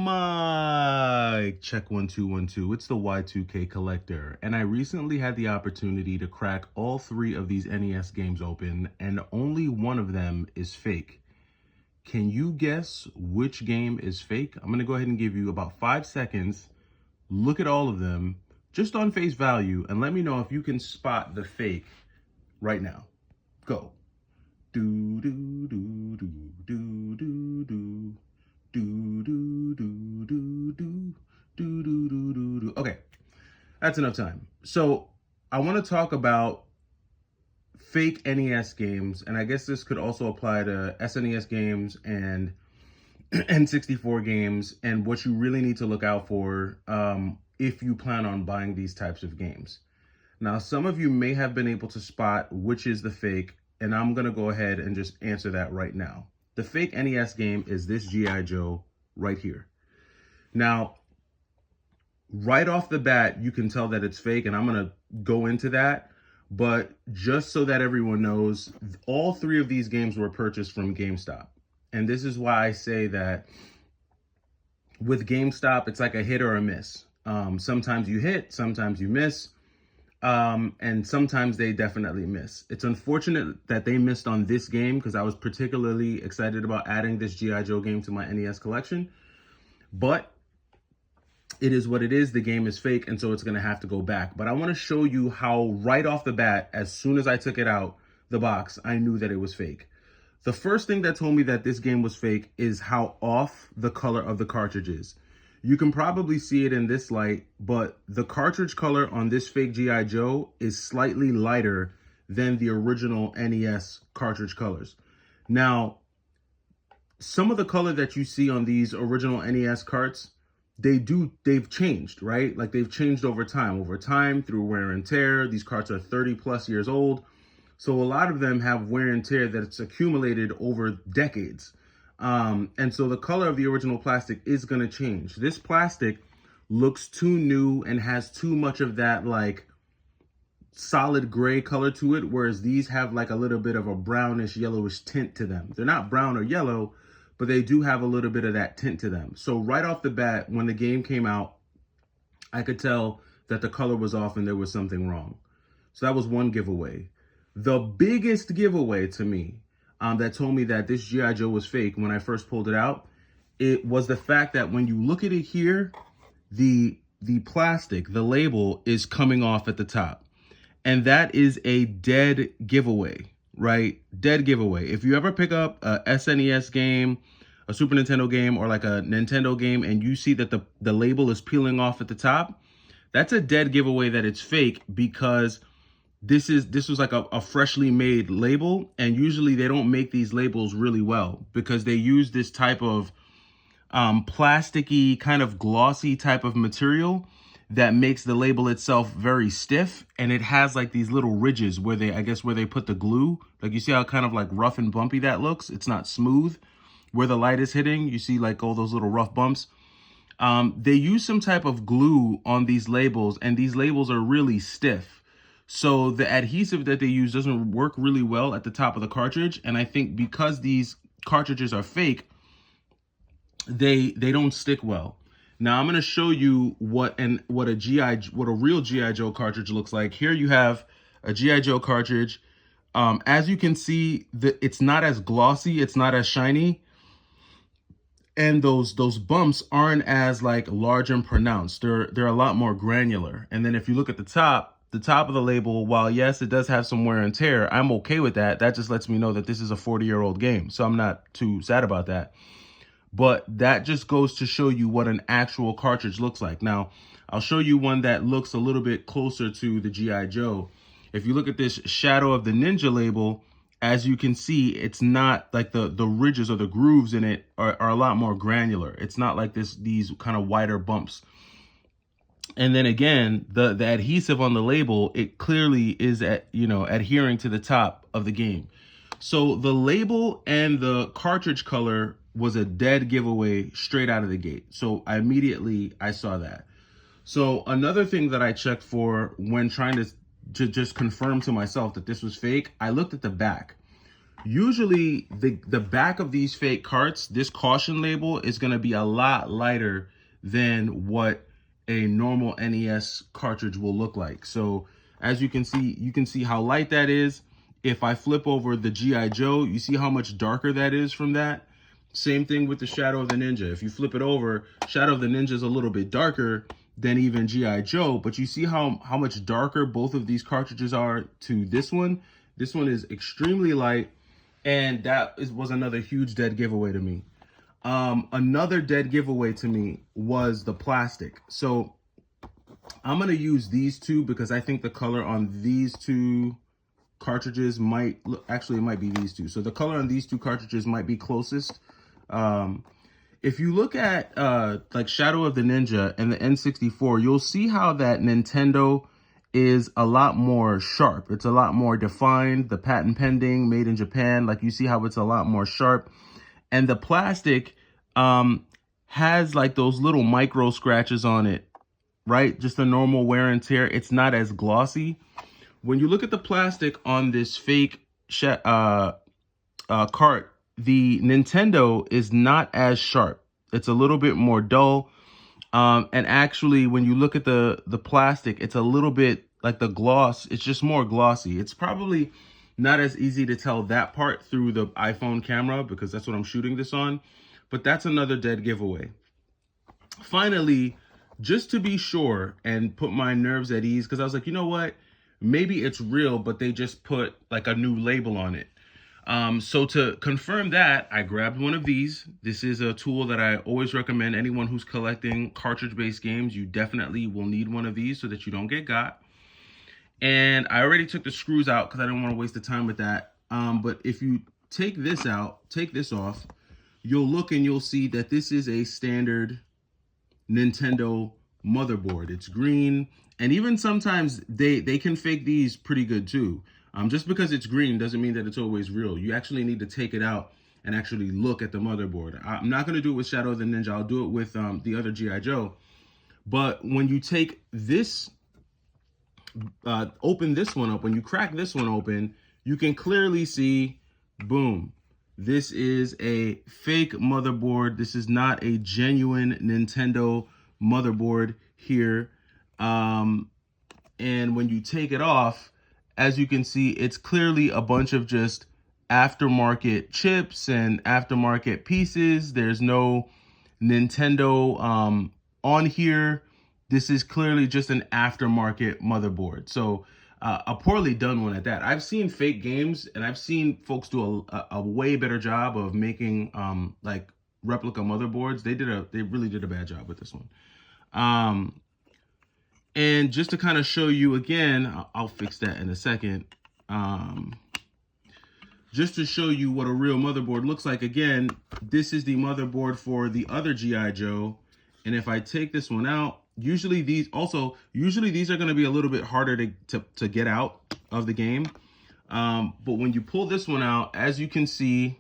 Mike, check 1 2 1 2. It's the Y2K collector, and I recently had the opportunity to crack all three of these NES games open, and only one of them is fake. Can you guess which game is fake? I'm gonna go ahead and give you about 5 seconds. Look at all of them just on face value, and let me know if you can spot the fake right now. Go. Do do do do do do do. Do do do do do do do do do do. Okay, that's enough time. So I want to talk about fake NES games, and I guess this could also apply to SNES games and N64 games, and what you really need to look out for if you plan on buying these types of games. Now, some of you may have been able to spot which is the fake, and I'm gonna go ahead and just answer that right now. The fake NES game is this G.I. Joe right here. Now, right off the bat, you can tell that it's fake, and I'm going to go into that. But just so that everyone knows, all three of these games were purchased from GameStop. And this is why I say that with GameStop, it's like a hit or a miss. Sometimes you hit, sometimes you miss. And sometimes they definitely miss. It's unfortunate that they missed on this game because I was particularly excited about adding this G.I. Joe game to my NES collection. But it is what it is. The game is fake, and so it's going to have to go back. But I want to show you how right off the bat, as soon as I took it out the box, I knew that it was fake. The first thing that told me that this game was fake is how off the color of the cartridge is. You can probably see it in this light, but the cartridge color on this fake G.I. Joe is slightly lighter than the original NES cartridge colors. Now, some of the color that you see on these original NES carts, they've changed, right? Like they've changed over time through wear and tear. These carts are 30 plus years old. So a lot of them have wear and tear that's accumulated over decades. And so the color of the original plastic is going to change. This plastic looks too new and has too much of that like solid gray color to it, whereas these have like a little bit of a brownish yellowish tint to them. They're not brown or yellow, but they do have a little bit of that tint to them. So right off the bat, when the game came out, I could tell that the color was off and there was something wrong. So that was one giveaway. The biggest giveaway to me that told me that this G.I. Joe was fake when I first pulled it out, it was the fact that when you look at it here, the plastic, the label is coming off at the top. And that is a dead giveaway, right? Dead giveaway. If you ever pick up a SNES game, a Super Nintendo game, or like a Nintendo game, and you see that the label is peeling off at the top, that's a dead giveaway that it's fake, because this was like a freshly made label, and usually they don't make these labels really well because they use this type of plasticky, kind of glossy type of material that makes the label itself very stiff, and it has like these little ridges where they put the glue. Like you see how kind of like rough and bumpy that looks? It's not smooth. Where the light is hitting, you see like all those little rough bumps. They use some type of glue on these labels, and these labels are really stiff. So the adhesive that they use doesn't work really well at the top of the cartridge. And I think because these cartridges are fake, they don't stick well. Now I'm going to show you what a real G.I. Joe cartridge looks like. Here you have a G.I. Joe cartridge. As you can see, it's not as glossy, it's not as shiny. And those bumps aren't as like large and pronounced. They're a lot more granular. And then if you look at the top of the label, while yes, it does have some wear and tear, I'm okay with that. That just lets me know that this is a 40-year-old game. So I'm not too sad about that. But that just goes to show you what an actual cartridge looks like. Now, I'll show you one that looks a little bit closer to the G.I. Joe. If you look at this Shadow of the Ninja label, as you can see, it's not like the ridges or the grooves in it are a lot more granular. It's not like these kind of wider bumps. And then again, the adhesive on the label, it clearly is adhering to the top of the game. So the label and the cartridge color was a dead giveaway straight out of the gate. So I saw that. So another thing that I checked for when trying to just confirm to myself that this was fake, I looked at the back. Usually the back of these fake carts, this caution label is going to be a lot lighter than what a normal NES cartridge will look like. So as you can see how light that is. If I flip over the G.I. Joe, you see how much darker that is from that. Same thing with the Shadow of the Ninja. If you flip it over, Shadow of the Ninja is a little bit darker than even G.I. Joe, but you see how much darker both of these cartridges are to this one. This one is extremely light, and was another huge dead giveaway to me. Another dead giveaway to me was the plastic. So I'm going to use these two because I think the color on these two cartridges might look, actually it might be these two. So the color on these two cartridges might be closest. If you look at like Shadow of the Ninja and the N64, you'll see how that Nintendo is a lot more sharp. It's a lot more defined. The patent pending, made in Japan, like you see how it's a lot more sharp. And the plastic has like those little micro scratches on it, right? Just a normal wear and tear. It's not as glossy. When you look at the plastic on this fake cart, the Nintendo is not as sharp. It's a little bit more dull. And actually, when you look at the plastic, it's a little bit like the gloss. It's just more glossy. It's probably not as easy to tell that part through the iPhone camera because that's what I'm shooting this on. But that's another dead giveaway. Finally, just to be sure and put my nerves at ease, because I was like, you know what? Maybe it's real, but they just put like a new label on it. So to confirm that, I grabbed one of these. This is a tool that I always recommend anyone who's collecting cartridge-based games. You definitely will need one of these so that you don't get got. And I already took the screws out because I didn't want to waste the time with that. But if you take this out, take this off, you'll look and you'll see that this is a standard Nintendo motherboard. It's green. And even sometimes they can fake these pretty good too. Just because it's green doesn't mean that it's always real. You actually need to take it out and actually look at the motherboard. I'm not going to do it with Shadow of the Ninja. I'll do it with the other G.I. Joe. But when you take this, open this one up, when you crack this one open, you can clearly see, boom, this is a fake motherboard. This is not a genuine Nintendo motherboard here. And when you take it off, as you can see, it's clearly a bunch of just aftermarket chips and aftermarket pieces. There's no Nintendo on here. This is clearly just an aftermarket motherboard. So a poorly done one at that. I've seen fake games and I've seen folks do a way better job of making like replica motherboards. They really did a bad job with this one. And just to kind of show you again, I'll fix that in a second. Just to show you what a real motherboard looks like. Again, this is the motherboard for the other G.I. Joe. And if I take this one out, usually these are going to be a little bit harder to get out of the game. But when you pull this one out, as you can see,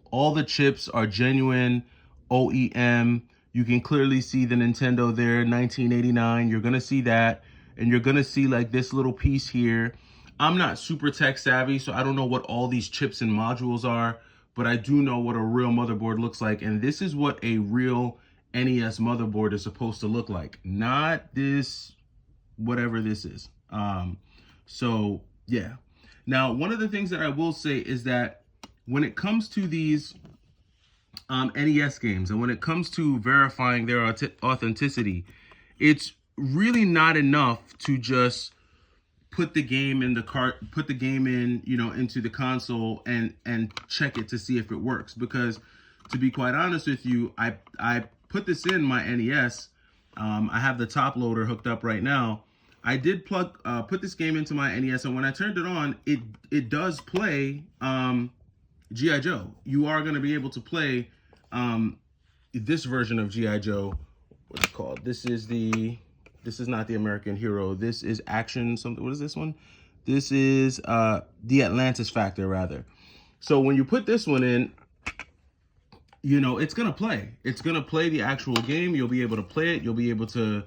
all the chips are genuine OEM. You can clearly see the Nintendo there, 1989. You're going to see that. And you're going to see like this little piece here. I'm not super tech savvy, so I don't know what all these chips and modules are. But I do know what a real motherboard looks like. And this is what a real NES motherboard is supposed to look like. Not this, whatever this is. So, yeah. Now, one of the things that I will say is that when it comes to these NES games, and when it comes to verifying their authenticity, it's really not enough to just put the game in the cart, put the game in, into the console and check it to see if it works. Because to be quite honest with you, I put this in my NES. I have the top loader hooked up right now. I did put this game into my NES, and when I turned it on, it does play G.I. Joe. You are going to be able to play this version of G.I. Joe. What's it called? This is not the American Hero. This is Action something. What is this one? This is the Atlantis Factor, rather. So when you put this one in, it's going to play. It's going to play the actual game. You'll be able to play it. You'll be able to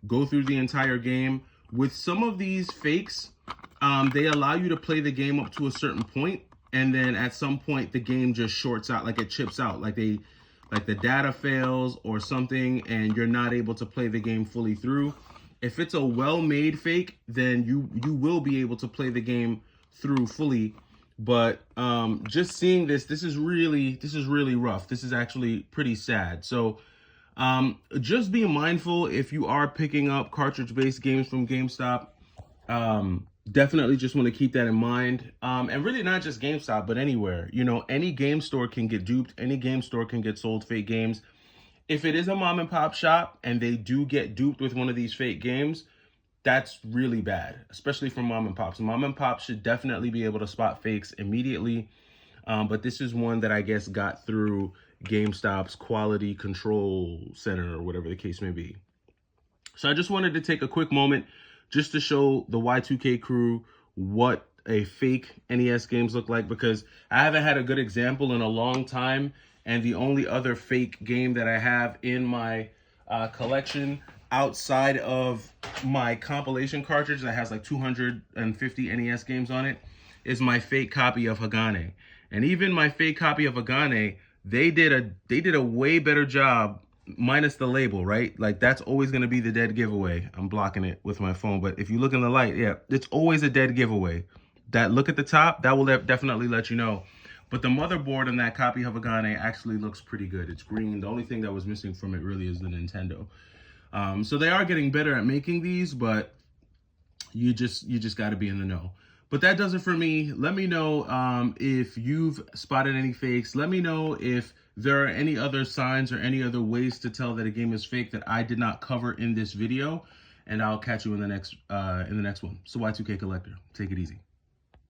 go through the entire game. With some of these fakes, they allow you to play the game up to a certain point. and then at some point the game just shorts out, like it chips out, like the data fails or something, and you're not able to play the game fully through. If it's a well-made fake, then you will be able to play the game through fully. But just seeing this is really rough. This is actually pretty sad. So just be mindful if you are picking up cartridge-based games from GameStop. Definitely just want to keep that in mind. And really not just GameStop, but anywhere. You know, any game store can get duped. Any game store can get sold fake games. If it is a mom and pop shop and they do get duped with one of these fake games, that's really bad, especially for mom and pops. Mom and pops should definitely be able to spot fakes immediately. But this is one that I guess got through GameStop's quality control center or whatever the case may be. So I just wanted to take a quick moment just to show the Y2K crew what a fake NES games look like, because I haven't had a good example in a long time. And the only other fake game that I have in my collection outside of my compilation cartridge that has like 250 NES games on it is my fake copy of Hagane. And even my fake copy of Hagane, they did a way better job, minus the label, right? Like that's always going to be the dead giveaway. I'm blocking it with my phone, but if you look in the light, yeah, it's always a dead giveaway. That look at the top, that will definitely let you know. But the motherboard in that copy of Hagane actually looks pretty good. It's green. The only thing that was missing from it really is the Nintendo. So they are getting better at making these, but you just got to be in the know. But that does it for me. Let me know if you've spotted any fakes. Let me know if there are any other signs or any other ways to tell that a game is fake that I did not cover in this video. And I'll catch you in the next one. So Y2K Collector, take it easy.